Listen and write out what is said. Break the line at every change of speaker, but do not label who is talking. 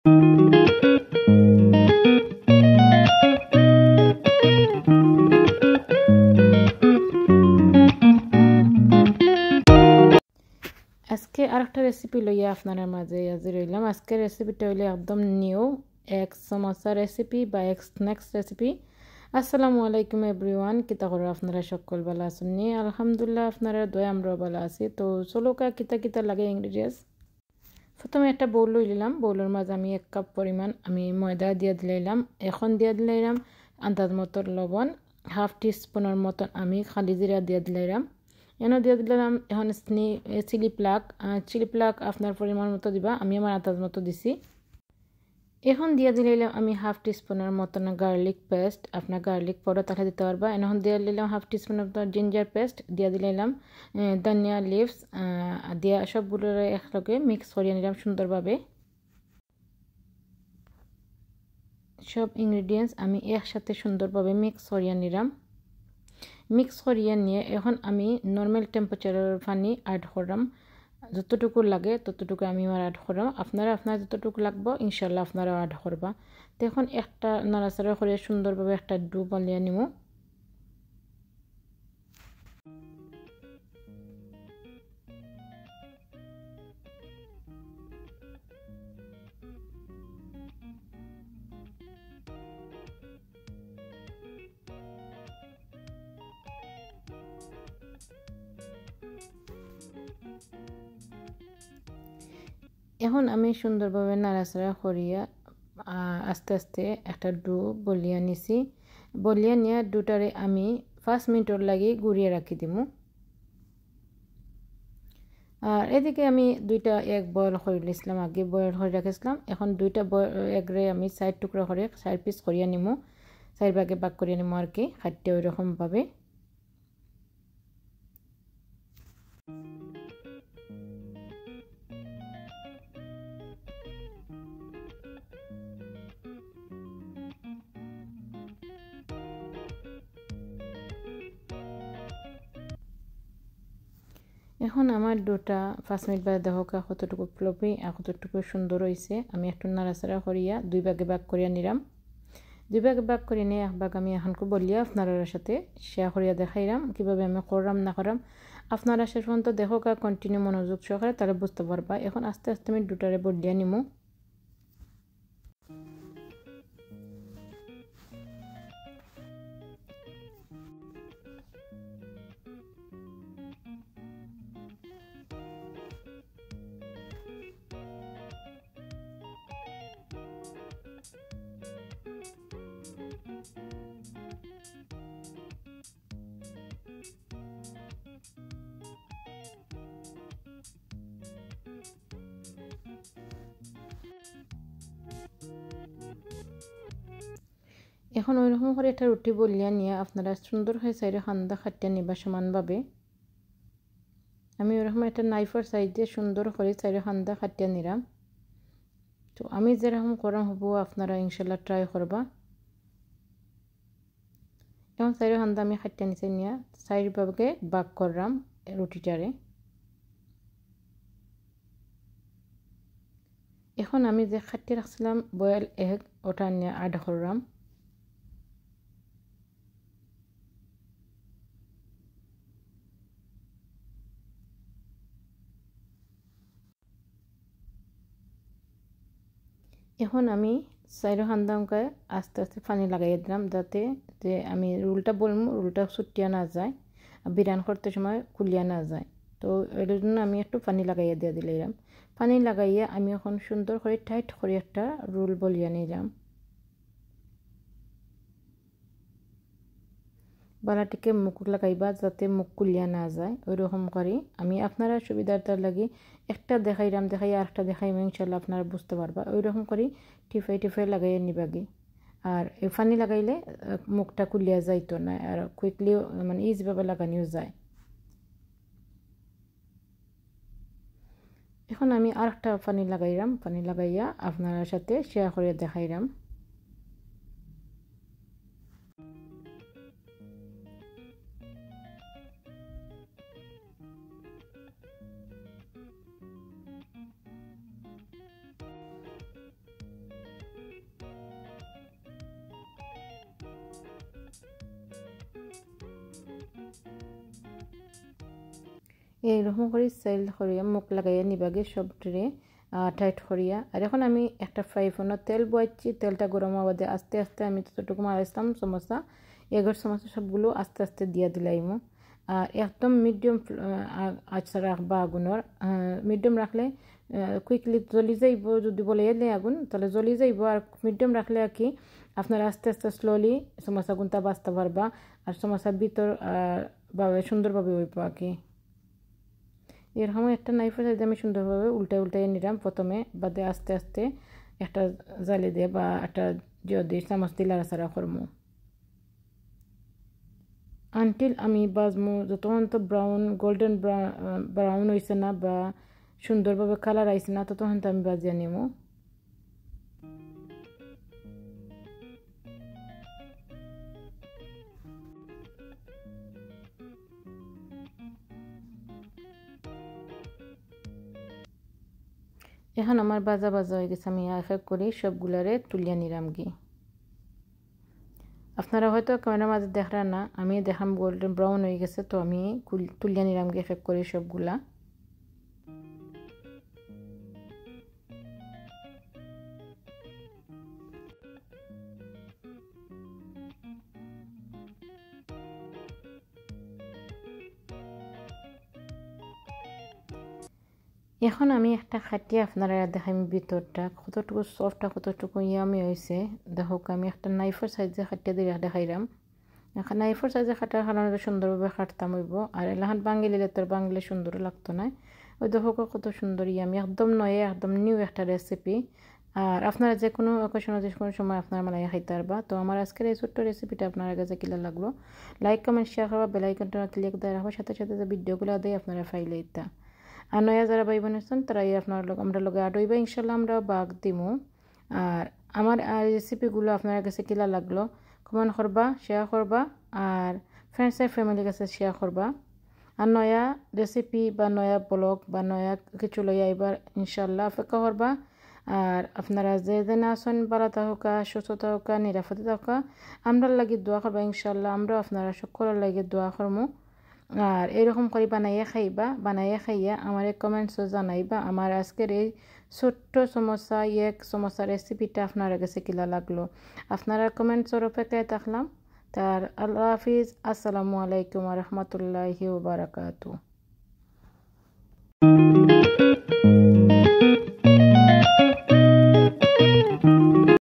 আজকে আরেকটা রেসিপি লইয়া আপনার মাঝে হাজির হইলাম। আজকের রেসিপিটা হইলে একদম নিউ এক সমোসা রেসিপি বা এক স্ন্যাক্স রেসিপি। আসসালামু আলাইকুম এভরিওয়ান, কিতা করে আপনারা সকল ভালো আছেন? আলহামদুলিল্লাহ আপনারা দয়া আমরাও ভালো আছি। তো চলো কিতা কিতা লাগে ইনগ্রিডিয়েন্টস। প্রথমে একটা বোল লই নিলাম। বোলের মাঝে আমি 1 কাপ পরিমাণ আমি ময়দা দিয়ে দিলাম। এখন দিয়ে দিলাম আন্দাজ মতো লবণ, হাফ টিস্পুনের মতন আমি খালি জিরা দিয়ে দিলাম। এনে দিয়ে দিলাম এখন চিলি ফ্লাক আপনার পরিমাণ মতো দিবা, আমি আমার আন্দাজ মতো দিছি। এখন দিয়ে দিলাম আমি হাফ টিস্পুনের মতন গার্লিক পেস্ট, আপনার গার্লিক পাউডার তাহলে দিতে পারবা। এখন দিয়ে দিলাম হাফ টিস্পুনের মতো জিঞ্জার পেস্ট, দিয়ে দিলাম ধনিয়া লিভস, দিয়ে সবগুলো একলগে মিক্স করিয়ে নিলাম সুন্দরভাবে। সব ইনগ্রিডিয়েন্টস আমি একসাথে সুন্দরভাবে মিক্স করিয়ে নিলাম। মিক্স করিয়ে নিয়ে এখন আমি নর্মাল টেম্পারেচারের পানি অ্যাড করলাম। যতটুকু লাগে ততটুকু আমি অ্যাড করলাম। আপনারা আপনার যতটুকু লাগবে ইনশাল্লাহ আপনারা অ্যাড করবা। তো এখন একটা নাড়াচাড়া করে সুন্দরভাবে একটা ডো বানিয়ে নিব। এখন আমি সুন্দরভাবে নাড়াচাড়া করিয়া আস্তে আস্তে একটা ডো বলিয়া নিছি। বলিয়া নিয়ে ডোটারে আমি 5 মিনিটের লাগি গুড়িয়ে রাখি দিব। আর এদিকে আমি দুইটা এগ বয়েল করে নিয়েছিলাম, আগে বয়েল করে রাখিছিলাম। এখন দুইটা এগরে আমি 4 টুকরা করে 4 পিস করিয়া নিমু, 4 ভাগে ভাগ করিয়া নিমু আর কি, খাইতে ওইরকমভাবে। এখন আমার ডোটা 5 মিনিট বাদে দেখো কতটুকু ফ্লপি আর কতটুকু সুন্দর হয়েছে। আমি একটু নাড়াচাড়া করিয়া 2 ভাগে ভাগ করিয়া নিলাম। 2 ভাগে ভাগ করে নিয়ে 1 ভাগ আমি এখন বলিয়া আপনার সাথে শেয়ার করিয়া দেখাইলাম কীভাবে আমি করলাম না করলাম। আপনারা শেষ পর্যন্ত দেখো কন্টিনিউ মনোযোগ সহকারে তাহলে বুঝতে পারবা। এখন আস্তে আস্তে আমি ডোটারে বলিয়া নিমু। এখন ওইরকম করে একটা রুটি বলিয়া নিয়ে আপনারা সুন্দর হয়ে সাইডে খান্দা খাটিয়া নিবা সমানভাবে। আমি ওইরকম একটা নাইফার সাইড দিয়ে সুন্দর করে সাইডে খান্দা খাটিয়া নিলাম। তো আমি যেরকম করা হবো আপনারা ইনশাল্লাহ ট্রাই করবা। এখন সাইডে খান্দা আমি খাটিয়া নিচে নিয়ে 4 ভাগে ভাগ করলাম রুটিটারে। এখন আমি যে খাটিয়ে রাখছিলাম বয়েল এগ ওটা নিয়ে অ্যাড করলাম। এখন আমি সাইডে খান্দামকে আস্তে আস্তে পানি লাগাই দিলাম, যাতে যে আমি রুলটা বলবো রুলটা ছুটিয়া না যায়, বিরান করতে সময় কুলিয়া না যায়। তো এর জন্য আমি একটু পানি লাগাইয়া দিয়ে দিলাম। পানি লাগাইয়া আমি এখন সুন্দর করে টাইট করে একটা রোল বলিয়া নিলাম। বালাটিকে মুখ লাগাইবা যাতে মুখ কুলিয়া না যায়, ওই রকম করে আমি আপনারা সুবিধাটার লাগি একটা দেখাইলাম, দেখাই আর একটা দেখাইম, ইনশাল্লাহ আপনারা বুঝতে পারবা। ওই রকম করে টিফাই টিফাই লাগাইয়া নিবাগে। আর এই পানি লাগাইলে মুখটা কুলিয়া যাইতো না, আর কুইকলি মানে ইজিভাবে লাগানিও যায়। এখন আমি আর একটা পানি লাগাইলাম, পানি লাগাইয়া আপনার সাথে শেয়ার করে দেখাইলাম। এইরকম করে সাইল করিয়া মুখ লাগাইয়া নিবাগে সবটারে টাইট করিয়া। আর এখন আমি একটা ফ্রাই প্যানে তেল বয়াচ্ছি, তেলটা গরম হওয়া বাদে আস্তে আস্তে আমি ততটুকু মারাইছিলাম সমোসা, এগর সমোসা সবগুলো আস্তে আস্তে দিয়া দিলাইমু। আর একদম মিডিয়াম আঁচ রাখবা আগুনের, মিডিয়াম রাখলে কুইকলি জ্বলি যাইব, যদি বলে এলে আগুন তাহলে জ্বলি যাইব। আর মিডিয়াম রাখলে আর কি আপনারা আস্তে আস্তে স্লোলি সমোসা গুনটা বাঁচতে পারবা, আর সমোসার ভিতর ভাবে সুন্দরভাবে হইব আর কি। এরকম একটা নাইফের সাইজে আমি সুন্দরভাবে উল্টাই নিলাম প্রথমে, বাদে আস্তে আস্তে একটা জালি দিয়ে বা একটা জিও দিয়ে চামচ দিয়ে লাড়াচাড়া করবো আনটিল আমি বাজমু যতক্ষণ তো গোল্ডেন ব্রাউন হয়েছে না বা সুন্দরভাবে কালার আইছে না ততক্ষণ তো আমি বাজিয়ে নিব। এখন আমার বাজা হয়ে গেছে, আমি এক এক করে সবগুলারে তুলিয়া নিলাম গিয়ে। আপনারা হয়তো ক্যামেরার মাঝে দেখরা না, আমি দেখাম গোল্ডেন ব্রাউন হয়ে গেছে, তো আমি তুলিয়া নিলাম গিয়ে এক এক করে সবগুলা। এখন আমি একটা খাটিয়ে আপনারা দেখাই ভিতরটা কতটুকু সফট, কতটুকু ইয়ামি হয়েছে। দেখুক আমি একটা নাইফের সাইজে খাটিয়ে দিয়ে দেখাইলাম। এখন নাইফের সাইজে খাটার কারণে সুন্দরভাবে খাটতাম হইব, আর এলাহান বাঙালিলে তোর বাঙালি সুন্দর লাগতো না। ওই দেখুক কত সুন্দর ইয়ামি, একদম নয়, একদম নিউ একটা রেসিপি। আর আপনারা যে কোনো অকেশনে যে কোনো সময় আপনারা মানে খাইতে পারবা। তো আমার আজকের এই ছোট্ট রেসিপিটা আপনার কাছে কিলা লাগলো, লাইক কমেন্ট শেয়ার করবা, বেল আইকনটা ক্লিক দিয়ে রাখবা, সাথে সাথে যে ভিডিওগুলো দেয় আপনারা ফাইলে ইতা। আর নয়া যারা ভাই বোন আছেন তারাই আপনার আমরা লগে আড হইবা, ইনশাল্লাহ আমরা বাগ দিমু। আর আমার রেসিপিগুলো আপনার কাছে কিলা লাগলো কমেন্ট করবা, শেয়ার করবা, আর ফ্রেন্ডস আর ফ্যামিলির কাছে শেয়ার করবা। আর নয়া রেসিপি বা নয়া ব্লগ বা নয়া কিছু লইয়া এবার ইনশাল্লাহ অপেক্ষা করবা। আর আপনারা যে না আসেন ভালো থাকা, সুস্থ থাকা, নিরাপদে থাকা, আমরা লাগি দোয়া করবা ইনশাল্লাহ। আমরা আপনারা সকলের লাগে দোয়া করবো। আর এরকম করে বানাইয়া খাইয়া আমার কমেন্টসও জানাইবা আমার আজকের এই ছোট্ট সমস্যা সমস্যা রেসিপিটা আপনার কাছে কিলা লাগলো। আপনারা কমেন্টসের অপেক্ষায় থাকলাম। তার আল্লাহ হাফিজ, আসসালামু আলাইকুম ওয়া রাহমাতুল্লাহি ওয়া বারাকাতুহু।